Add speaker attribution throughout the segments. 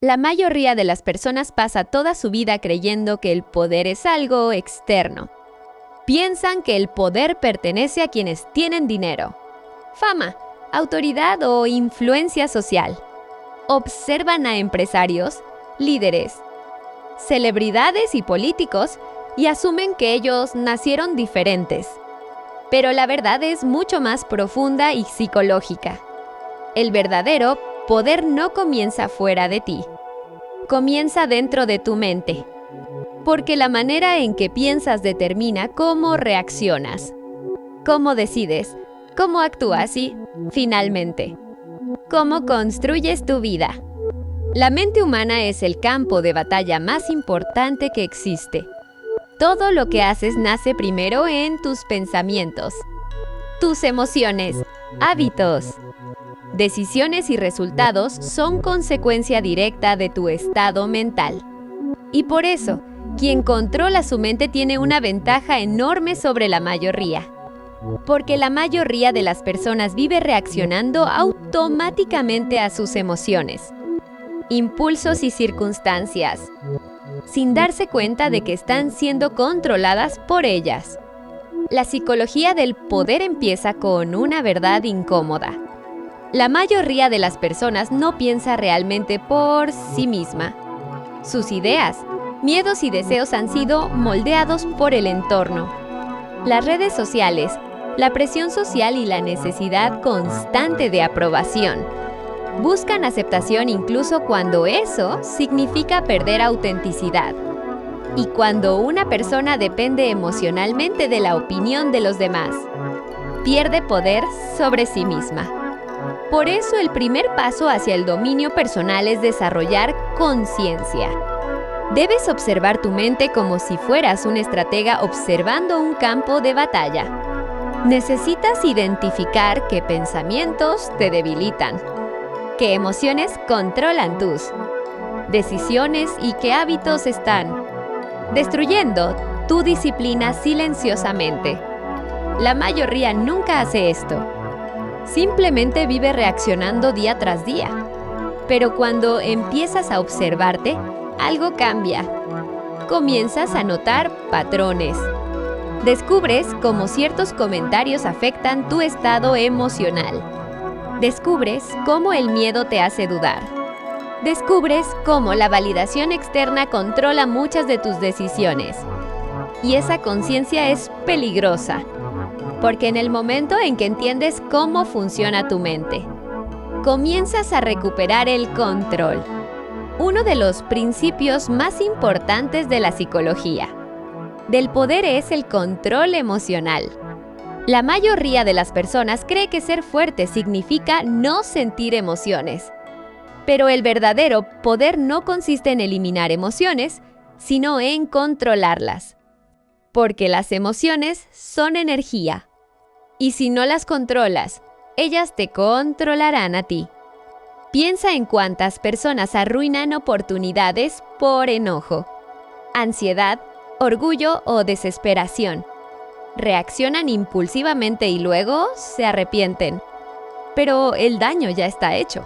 Speaker 1: La mayoría de las personas pasa toda su vida creyendo que el poder es algo externo. Piensan que el poder pertenece a quienes tienen dinero, fama, autoridad o influencia social. Observan a empresarios, líderes, celebridades y políticos y asumen que ellos nacieron diferentes. Pero la verdad es mucho más profunda y psicológica. El verdadero poder no comienza fuera de ti. Comienza dentro de tu mente. Porque la manera en que piensas determina cómo reaccionas, cómo decides, cómo actúas y, finalmente, cómo construyes tu vida. La mente humana es el campo de batalla más importante que existe. Todo lo que haces nace primero en tus pensamientos, tus emociones, hábitos. Decisiones y resultados son consecuencia directa de tu estado mental. Y por eso, quien controla su mente tiene una ventaja enorme sobre la mayoría. Porque la mayoría de las personas vive reaccionando automáticamente a sus emociones, impulsos y circunstancias, sin darse cuenta de que están siendo controladas por ellas. La psicología del poder empieza con una verdad incómoda. La mayoría de las personas no piensa realmente por sí misma. Sus ideas, miedos y deseos han sido moldeados por el entorno. Las redes sociales, la presión social y la necesidad constante de aprobación. Buscan aceptación incluso cuando eso significa perder autenticidad. Y cuando una persona depende emocionalmente de la opinión de los demás, pierde poder sobre sí misma. Por eso el primer paso hacia el dominio personal es desarrollar conciencia. Debes observar tu mente como si fueras un estratega observando un campo de batalla. Necesitas identificar qué pensamientos te debilitan, qué emociones controlan tus decisiones y qué hábitos están destruyendo tu disciplina silenciosamente. La mayoría nunca hace esto. Simplemente vive reaccionando día tras día. Pero cuando empiezas a observarte, algo cambia. Comienzas a notar patrones. Descubres cómo ciertos comentarios afectan tu estado emocional. Descubres cómo el miedo te hace dudar. Descubres cómo la validación externa controla muchas de tus decisiones. Y esa conciencia es peligrosa. Porque en el momento en que entiendes cómo funciona tu mente, comienzas a recuperar el control. Uno de los principios más importantes de la psicología del poder es el control emocional. La mayoría de las personas cree que ser fuerte significa no sentir emociones. Pero el verdadero poder no consiste en eliminar emociones, sino en controlarlas. Porque las emociones son energía. Y si no las controlas, ellas te controlarán a ti. Piensa en cuántas personas arruinan oportunidades por enojo, ansiedad, orgullo o desesperación. Reaccionan impulsivamente y luego se arrepienten. Pero el daño ya está hecho.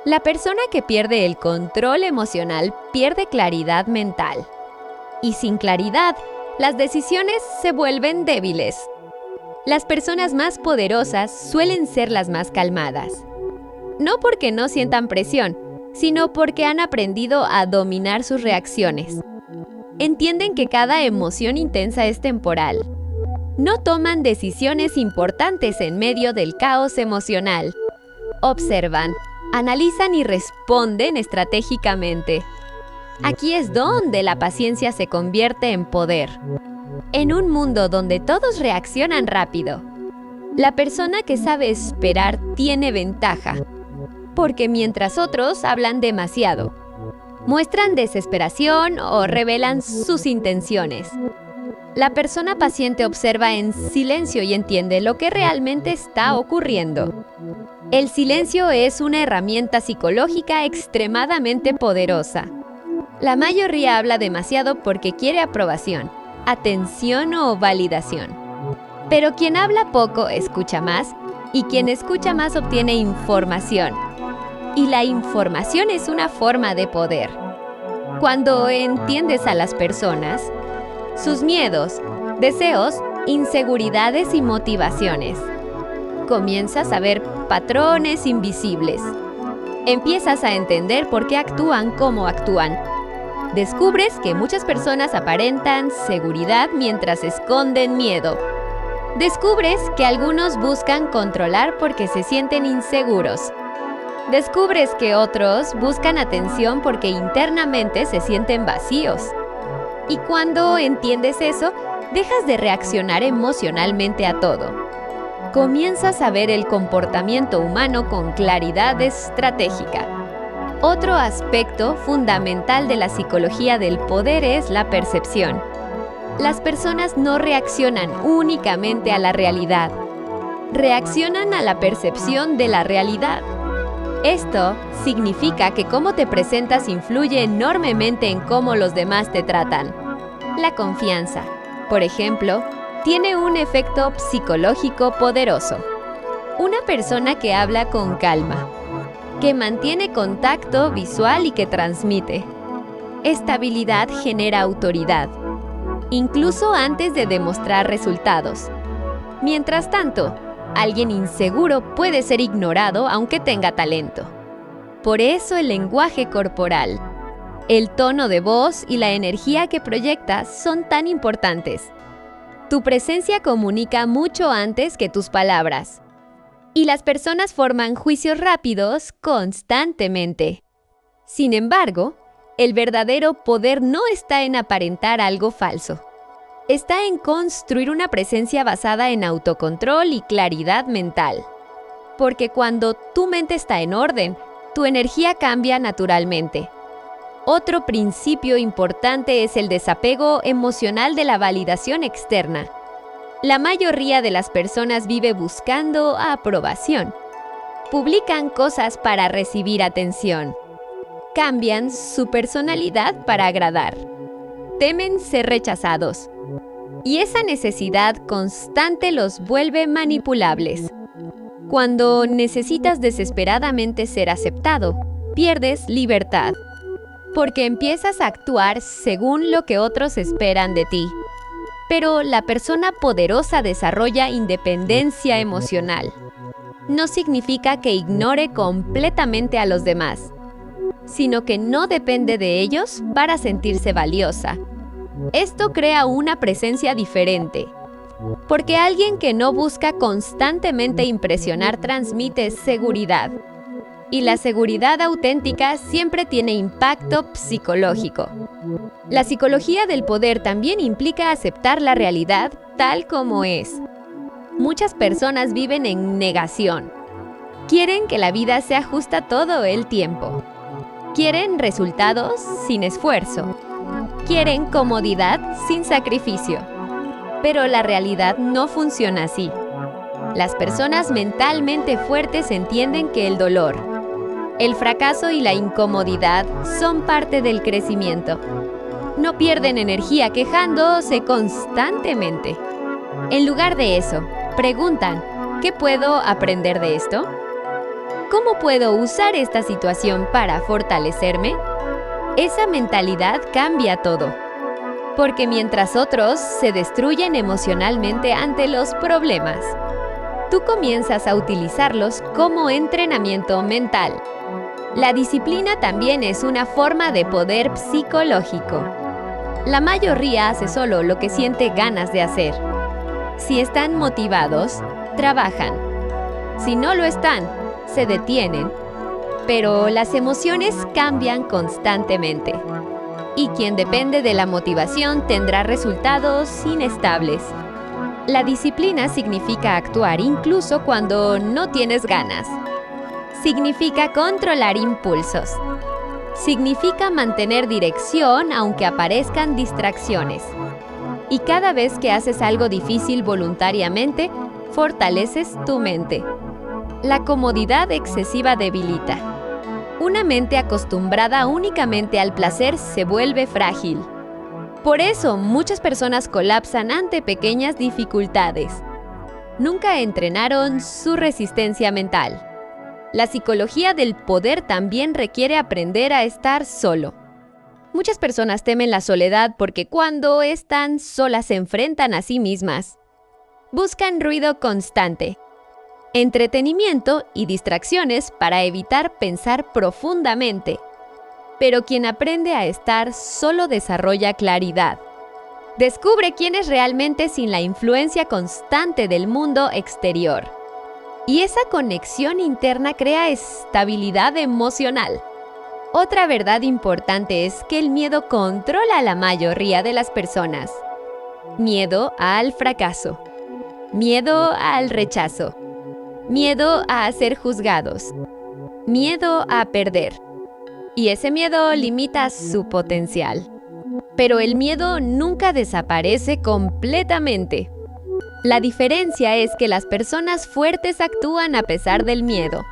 Speaker 1: La persona que pierde el control emocional pierde claridad mental. Y sin claridad, las decisiones se vuelven débiles. Las personas más poderosas suelen ser las más calmadas. No porque no sientan presión, sino porque han aprendido a dominar sus reacciones. Entienden que cada emoción intensa es temporal. No toman decisiones importantes en medio del caos emocional. Observan, analizan y responden estratégicamente. Aquí es donde la paciencia se convierte en poder. En un mundo donde todos reaccionan rápido, la persona que sabe esperar tiene ventaja. Porque mientras otros hablan demasiado, muestran desesperación o revelan sus intenciones. La persona paciente observa en silencio y entiende lo que realmente está ocurriendo. El silencio es una herramienta psicológica extremadamente poderosa. La mayoría habla demasiado porque quiere aprobación, atención o validación. Pero quien habla poco escucha más y quien escucha más obtiene información. Y la información es una forma de poder. Cuando entiendes a las personas, sus miedos, deseos, inseguridades y motivaciones, comienzas a ver patrones invisibles. Empiezas a entender por qué actúan como actúan. Descubres que muchas personas aparentan seguridad mientras esconden miedo. Descubres que algunos buscan controlar porque se sienten inseguros. Descubres que otros buscan atención porque internamente se sienten vacíos. Y cuando entiendes eso, dejas de reaccionar emocionalmente a todo. Comienzas a ver el comportamiento humano con claridad estratégica. Otro aspecto fundamental de la psicología del poder es la percepción. Las personas no reaccionan únicamente a la realidad. Reaccionan a la percepción de la realidad. Esto significa que cómo te presentas influye enormemente en cómo los demás te tratan. La confianza, por ejemplo, tiene un efecto psicológico poderoso. Una persona que habla con calma, que mantiene contacto visual y que transmite. Estabilidad genera autoridad, incluso antes de demostrar resultados. Mientras tanto, alguien inseguro puede ser ignorado aunque tenga talento. Por eso el lenguaje corporal, el tono de voz y la energía que proyectas son tan importantes. Tu presencia comunica mucho antes que tus palabras. Y las personas forman juicios rápidos constantemente. Sin embargo, el verdadero poder no está en aparentar algo falso. Está en construir una presencia basada en autocontrol y claridad mental. Porque cuando tu mente está en orden, tu energía cambia naturalmente. Otro principio importante es el desapego emocional de la validación externa. La mayoría de las personas vive buscando aprobación. Publican cosas para recibir atención. Cambian su personalidad para agradar. Temen ser rechazados. Y esa necesidad constante los vuelve manipulables. Cuando necesitas desesperadamente ser aceptado, pierdes libertad. Porque empiezas a actuar según lo que otros esperan de ti. Pero la persona poderosa desarrolla independencia emocional. No significa que ignore completamente a los demás, sino que no depende de ellos para sentirse valiosa. Esto crea una presencia diferente, porque alguien que no busca constantemente impresionar transmite seguridad. Y la seguridad auténtica siempre tiene impacto psicológico. La psicología del poder también implica aceptar la realidad tal como es. Muchas personas viven en negación. Quieren que la vida sea justa todo el tiempo. Quieren resultados sin esfuerzo. Quieren comodidad sin sacrificio. Pero la realidad no funciona así. Las personas mentalmente fuertes entienden que el dolor, el fracaso y la incomodidad son parte del crecimiento. No pierden energía quejándose constantemente. En lugar de eso, preguntan, ¿qué puedo aprender de esto? ¿Cómo puedo usar esta situación para fortalecerme? Esa mentalidad cambia todo. Porque mientras otros se destruyen emocionalmente ante los problemas, tú comienzas a utilizarlos como entrenamiento mental. La disciplina también es una forma de poder psicológico. La mayoría hace solo lo que siente ganas de hacer. Si están motivados, trabajan. Si no lo están, se detienen. Pero las emociones cambian constantemente. Y quien depende de la motivación tendrá resultados inestables. La disciplina significa actuar incluso cuando no tienes ganas. Significa controlar impulsos. Significa mantener dirección aunque aparezcan distracciones. Y cada vez que haces algo difícil voluntariamente, fortaleces tu mente. La comodidad excesiva debilita. Una mente acostumbrada únicamente al placer se vuelve frágil. Por eso, muchas personas colapsan ante pequeñas dificultades. Nunca entrenaron su resistencia mental. La psicología del poder también requiere aprender a estar solo. Muchas personas temen la soledad porque cuando están solas se enfrentan a sí mismas. Buscan ruido constante, entretenimiento y distracciones para evitar pensar profundamente. Pero quien aprende a estar solo desarrolla claridad. Descubre quién es realmente sin la influencia constante del mundo exterior. Y esa conexión interna crea estabilidad emocional. Otra verdad importante es que el miedo controla a la mayoría de las personas. Miedo al fracaso. Miedo al rechazo. Miedo a ser juzgados. Miedo a perder. Y ese miedo limita su potencial. Pero el miedo nunca desaparece completamente. La diferencia es que las personas fuertes actúan a pesar del miedo.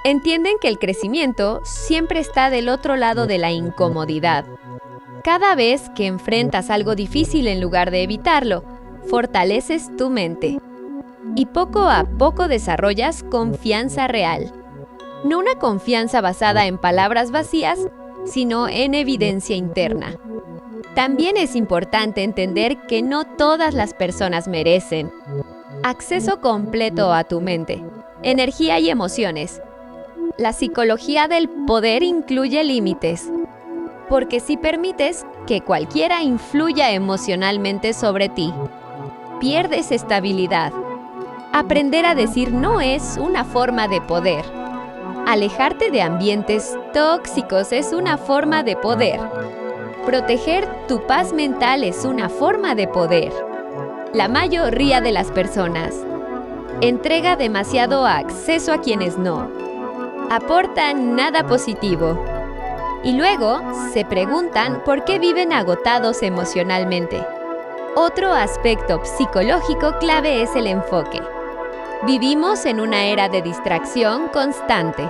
Speaker 1: Entienden que el crecimiento siempre está del otro lado de la incomodidad. Cada vez que enfrentas algo difícil en lugar de evitarlo, fortaleces tu mente. Y poco a poco desarrollas confianza real. No una confianza basada en palabras vacías, sino en evidencia interna. También es importante entender que no todas las personas merecen acceso completo a tu mente, energía y emociones. La psicología del poder incluye límites, porque si permites que cualquiera influya emocionalmente sobre ti, pierdes estabilidad. Aprender a decir no es una forma de poder. Alejarte de ambientes tóxicos es una forma de poder. Proteger tu paz mental es una forma de poder. La mayoría de las personas entrega demasiado acceso a quienes no aportan nada positivo. Y luego se preguntan por qué viven agotados emocionalmente. Otro aspecto psicológico clave es el enfoque. Vivimos en una era de distracción constante.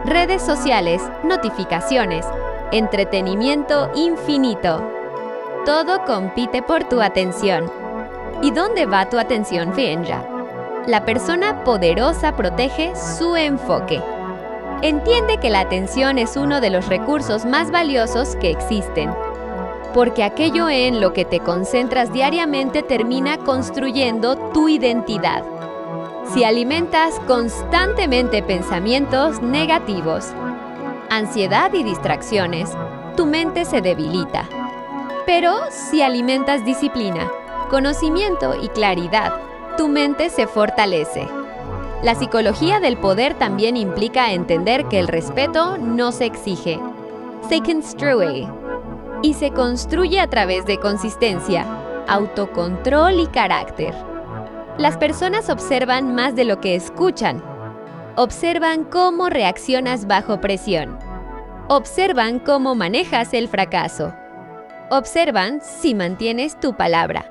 Speaker 1: Redes sociales, notificaciones, entretenimiento infinito. Todo compite por tu atención. ¿Y dónde va tu atención, Fienja? La persona poderosa protege su enfoque. Entiende que la atención es uno de los recursos más valiosos que existen, porque aquello en lo que te concentras diariamente termina construyendo tu identidad. Si alimentas constantemente pensamientos negativos, ansiedad y distracciones, tu mente se debilita. Pero si alimentas disciplina, conocimiento y claridad, tu mente se fortalece. La psicología del poder también implica entender que el respeto no se exige, se construye. Y se construye a través de consistencia, autocontrol y carácter. Las personas observan más de lo que escuchan. Observan cómo reaccionas bajo presión. Observan cómo manejas el fracaso. Observan si mantienes tu palabra.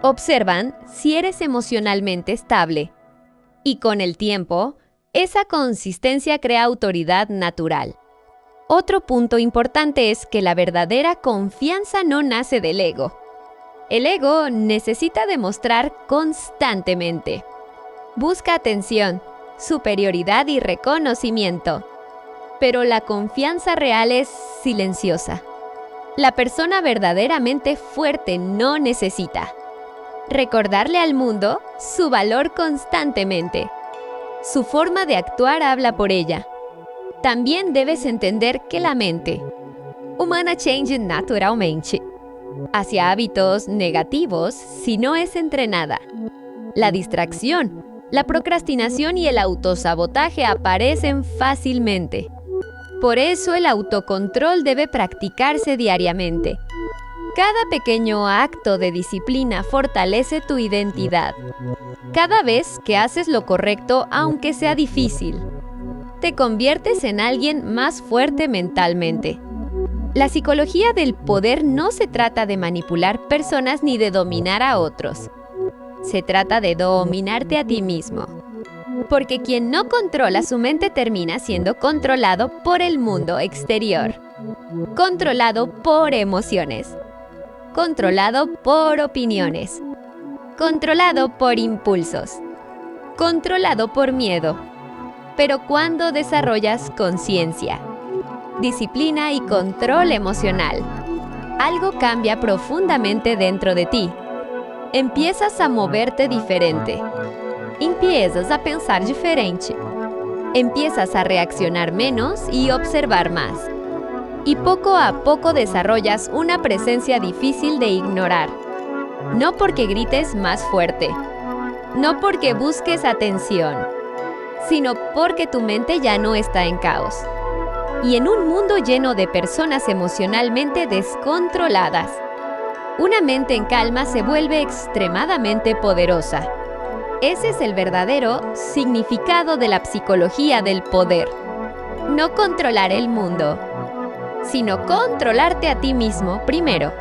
Speaker 1: Observan si eres emocionalmente estable. Y con el tiempo, esa consistencia crea autoridad natural. Otro punto importante es que la verdadera confianza no nace del ego. El ego necesita demostrar constantemente. Busca atención, superioridad y reconocimiento. Pero la confianza real es silenciosa. La persona verdaderamente fuerte no necesita recordarle al mundo su valor constantemente. Su forma de actuar habla por ella. También debes entender que la mente humana change naturalmente hacia hábitos negativos si no es entrenada. La distracción, la procrastinación y el autosabotaje aparecen fácilmente. Por eso el autocontrol debe practicarse diariamente. Cada pequeño acto de disciplina fortalece tu identidad. Cada vez que haces lo correcto, aunque sea difícil, te conviertes en alguien más fuerte mentalmente. La psicología del poder no se trata de manipular personas ni de dominar a otros. Se trata de dominarte a ti mismo. Porque quien no controla su mente termina siendo controlado por el mundo exterior. Controlado por emociones. Controlado por opiniones. Controlado por impulsos. Controlado por miedo. pero cuando desarrollas conciencia, disciplina y control emocional, algo cambia profundamente dentro de ti. Empiezas a moverte diferente. Empiezas a pensar diferente. Empiezas a reaccionar menos y observar más. Y poco a poco desarrollas una presencia difícil de ignorar. No porque grites más fuerte, no porque busques atención, sino porque tu mente ya no está en caos. Y en un mundo lleno de personas emocionalmente descontroladas, una mente en calma se vuelve extremadamente poderosa. Ese es el verdadero significado de la psicología del poder. No controlar el mundo, sino controlarte a ti mismo primero.